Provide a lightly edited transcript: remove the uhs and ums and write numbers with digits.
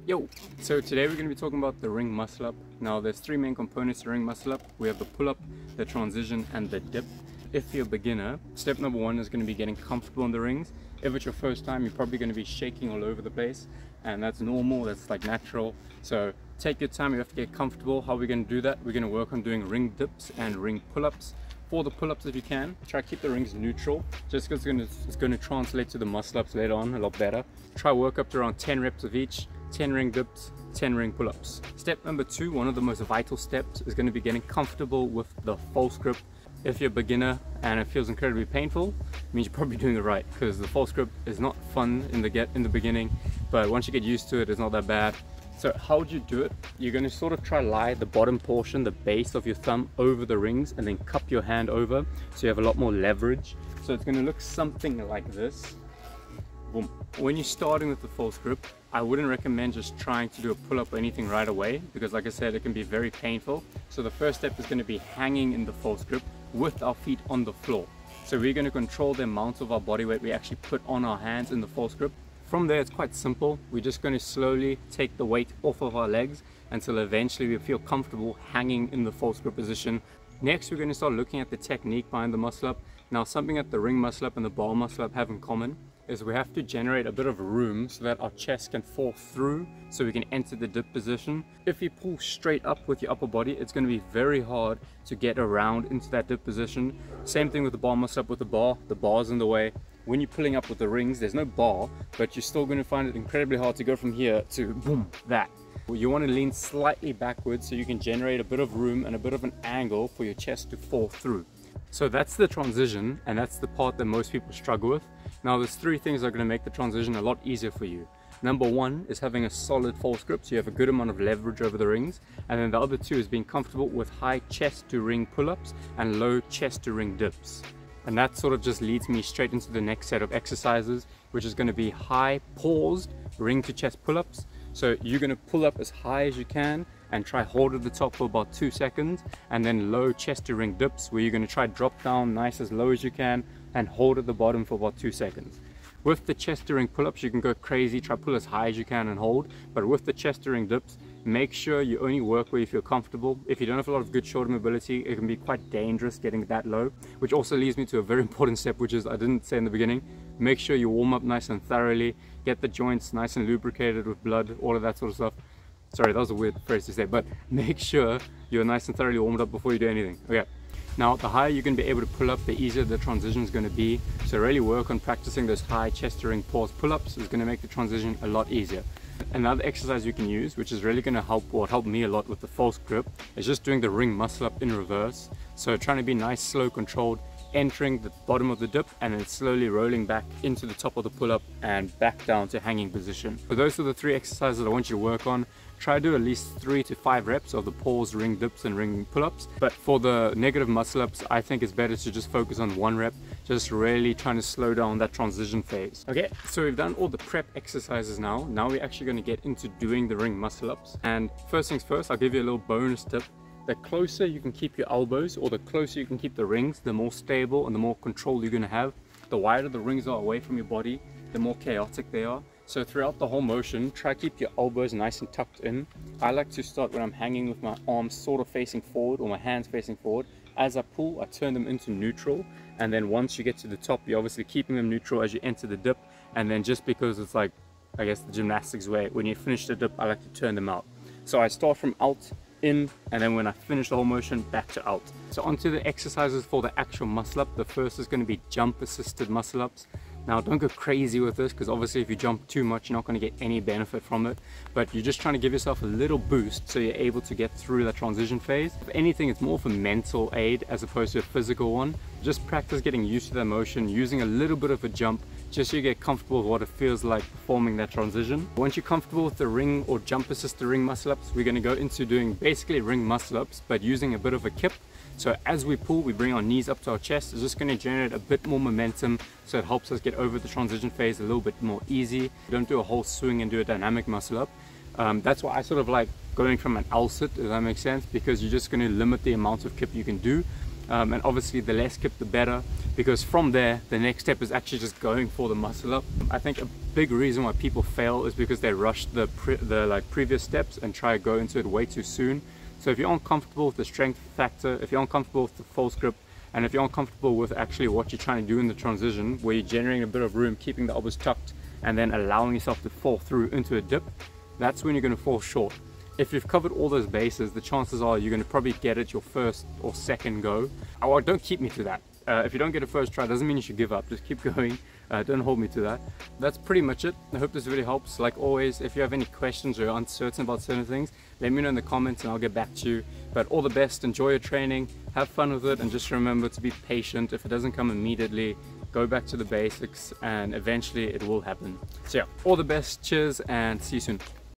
Yo! So today we're going to be talking about the ring muscle up. Now there's three main components to ring muscle up. We have the pull up, the transition and the dip. If you're a beginner, step number one is going to be getting comfortable in the rings. If it's your first time, you're probably going to be shaking all over the place, and that's normal, that's like natural. So take your time, you have to get comfortable. How are we going to do that? We're going to work on doing ring dips and ring pull-ups. For the pull-ups, if you can, try to keep the rings neutral, just because it's going to translate to the muscle-ups later on a lot better. Try work up to around 10 reps of each, 10 ring dips, 10 ring pull-ups. Step number two, one of the most vital steps, is going to be getting comfortable with the false grip. If you're a beginner and it feels incredibly painful, it means you're probably doing it right, because the false grip is not fun in the beginning, but once you get used to it, it's not that bad. So how would you do it? You're going to sort of try lie the bottom portion, the base of your thumb, over the rings, and then cup your hand over so you have a lot more leverage. So it's going to look something like this. Boom. When you're starting with the false grip, I wouldn't recommend just trying to do a pull-up or anything right away, because like I said, it can be very painful. So the first step is going to be hanging in the false grip with our feet on the floor. So we're going to control the amount of our body weight we actually put on our hands in the false grip. From there, it's quite simple. We're just going to slowly take the weight off of our legs until eventually we feel comfortable hanging in the false grip position. Next, we're going to start looking at the technique behind the muscle up. Now, something that the ring muscle up and the bar muscle up have in common is we have to generate a bit of room so that our chest can fall through so we can enter the dip position. If you pull straight up with your upper body, it's going to be very hard to get around into that dip position. Same thing with the bar muscle up with the bar's in the way. When you're pulling up with the rings, there's no bar, but you're still going to find it incredibly hard to go from here to boom, that. You want to lean slightly backwards so you can generate a bit of room and a bit of an angle for your chest to fall through. So that's the transition, and that's the part that most people struggle with. Now there's three things that are going to make the transition a lot easier for you. Number one is having a solid false grip, so you have a good amount of leverage over the rings. And then the other two is being comfortable with high chest to ring pull-ups and low chest to ring dips. And that sort of just leads me straight into the next set of exercises, which is going to be high paused ring to chest pull-ups. So you're going to pull up as high as you can and try hold at the top for about 2 seconds, and then low chest to ring dips where you're going to try drop down nice as low as you can and hold at the bottom for about 2 seconds. With the chest to ring pull-ups, you can go crazy, try pull as high as you can and hold, but with the chest to ring dips, make sure you only work where you feel comfortable. If you don't have a lot of good shoulder mobility, it can be quite dangerous getting that low, which also leads me to a very important step, which is I didn't say in the beginning. Make sure you warm up nice and thoroughly, get the joints nice and lubricated with blood, all of that sort of stuff. Sorry, that was a weird phrase to say, but make sure you're nice and thoroughly warmed up before you do anything. Okay. Now, the higher you can be able to pull up, the easier the transition is going to be. So really work on practicing those high chest to ring pause pull-ups. Is going to make the transition a lot easier. Another exercise you can use, which is really going to help me a lot with the false grip, is just doing the ring muscle up in reverse. So trying to be nice, slow, controlled, entering the bottom of the dip and then slowly rolling back into the top of the pull-up and back down to hanging position. So those are the three exercises that I want you to work on. Try to do at least 3 to 5 reps of the pause, ring dips and ring pull-ups. But for the negative muscle-ups, I think it's better to just focus on 1 rep, just really trying to slow down that transition phase. Okay, so we've done all the prep exercises now. Now we're actually going to get into doing the ring muscle-ups. And first things first, I'll give you a little bonus tip. The closer you can keep your elbows, or the closer you can keep the rings, the more stable and the more control you're going to have. The wider the rings are away from your body, the more chaotic they are. So throughout the whole motion, try to keep your elbows nice and tucked in. I like to start when I'm hanging with my arms sort of facing forward or my hands facing forward. As I pull, I turn them into neutral. And then once you get to the top, you're obviously keeping them neutral as you enter the dip. And then just because it's like, I guess the gymnastics way, when you finish the dip, I like to turn them out. So I start from out, in, and then when I finish the whole motion, back to out. So onto the exercises for the actual muscle up. The first is going to be jump assisted muscle ups. Now don't go crazy with this, because obviously if you jump too much, you're not going to get any benefit from it, but you're just trying to give yourself a little boost so you're able to get through that transition phase. If anything, it's more of a mental aid as opposed to a physical one. Just practice getting used to that motion, using a little bit of a jump, just so you get comfortable with what it feels like performing that transition. Once you're comfortable with the ring or jump assisted ring muscle ups, we're going to go into doing basically ring muscle ups, but using a bit of a kip. So as we pull, we bring our knees up to our chest. It's just going to generate a bit more momentum, so it helps us get over the transition phase a little bit more easy. Don't do a whole swing and do a dynamic muscle up. That's why I sort of like going from an L sit, if that makes sense, because you're just going to limit the amount of kip you can do. and obviously the less kip the better, because from there the next step is actually just going for the muscle up. I think a big reason why people fail is because they rush the previous steps and try to go into it way too soon. So if you're uncomfortable with the strength factor, if you're uncomfortable with the false grip, and if you're uncomfortable with actually what you're trying to do in the transition, where you're generating a bit of room, keeping the elbows tucked, and then allowing yourself to fall through into a dip, that's when you're going to fall short. If you've covered all those bases, the chances are you're going to probably get it your first or second go. Oh, don't keep me to that. If you don't get a first try, doesn't mean you should give up. Just keep going. Don't hold me to that. That's pretty much it. I hope this video helps. Like always, if you have any questions or you're uncertain about certain things, let me know in the comments and I'll get back to you. But all the best, enjoy your training, have fun with it, and just remember to be patient. If it doesn't come immediately, go back to the basics and eventually it will happen. So yeah, all the best, cheers, and see you soon.